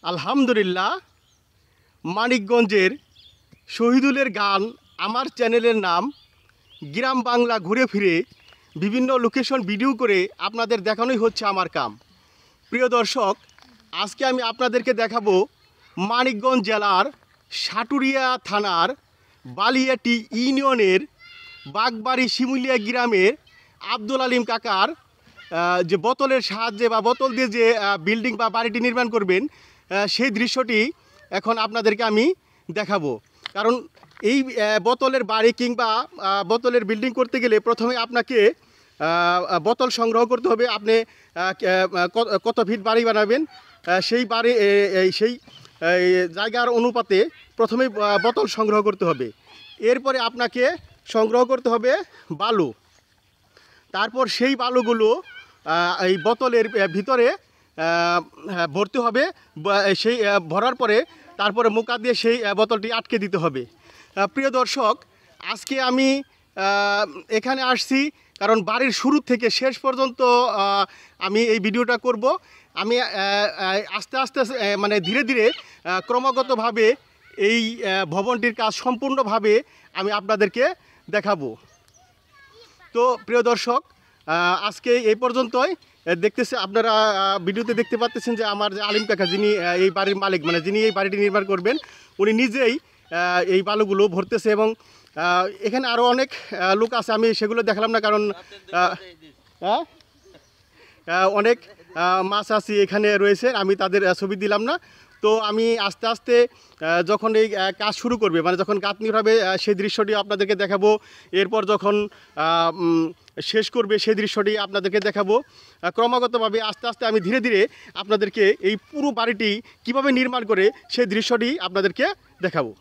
আলহামদুলিল্লাহ, মানিকগঞ্জের শহীদুলের গান আমার চ্যানেলের নাম। গ্রাম বাংলা ঘুরে ফিরে বিভিন্ন লোকেশন ভিডিও করে আপনাদের দেখানোই হচ্ছে আমার কাম। প্রিয় দর্শক, আজকে আমি আপনাদেরকে দেখাবো মানিকগঞ্জ জেলার সাটুরিয়া থানার বালিয়াটি ইউনিয়নের বাগবাড়ি শিমুলিয়া গ্রামের আব্দুল আলিম কাকার যে বোতলের সাহায্যে বা বোতল দিয়ে যে বিল্ডিং বা বাড়িটি নির্মাণ করবেন, সেই দৃশ্যটি এখন আপনাদেরকে আমি দেখাবো। কারণ এই বোতলের বাড়ি কিংবা বোতলের বিল্ডিং করতে গেলে প্রথমে আপনাকে বোতল সংগ্রহ করতে হবে। আপনি কত ফিট বাড়ি বানাবেন সেই বাড়ি সেই জায়গার অনুপাতে প্রথমে বোতল সংগ্রহ করতে হবে। এরপরে আপনাকে সংগ্রহ করতে হবে বালু। তারপর সেই বালুগুলো এই বোতলের ভিতরে ভরতে হবে। সেই ভরার পরে তারপরে মুকা দিয়ে সেই বোতলটি আটকে দিতে হবে। প্রিয় দর্শক, আজকে আমি এখানে আসছি কারণ বাড়ির শুরু থেকে শেষ পর্যন্ত আমি এই ভিডিওটা করব। আমি আস্তে আস্তে মানে ধীরে ধীরে ক্রমাগতভাবে এই ভবনটির কাজ সম্পূর্ণভাবে আমি আপনাদেরকে দেখাবো। তো প্রিয় দর্শক, আজকে এই পর্যন্তই। দেখতেছে আপনারা ভিডিওতে দেখতে পাচ্ছেন যে আমার যে আলিম কাকা, যিনি এই বাড়ির মালিক, মানে যিনি এই বাড়িটি নির্মাণ করবেন, উনি নিজেই এই বালুগুলো ভরতেছে। এবং এখানে আরও অনেক লোক আছে, আমি সেগুলো দেখালাম না কারণ অনেক মাছ আছে এখানে রয়েছে, আমি তাদের ছবি দিলাম না। তো আমি আস্তে আস্তে যখন এই কাজ শুরু করবে, মানে যখন গাঁথনি হবে, সেই দৃশ্যটি আপনাদেরকে দেখাবো। এরপর যখন শেষ করবে সেই দৃশ্যটি আপনাদেরকে দেখাবো। ক্রমাগতভাবে আস্তে আস্তে আমি ধীরে ধীরে আপনাদেরকে এই পুরো বাড়িটি কিভাবে নির্মাণ করে সেই দৃশ্যটি আপনাদেরকে দেখাবো।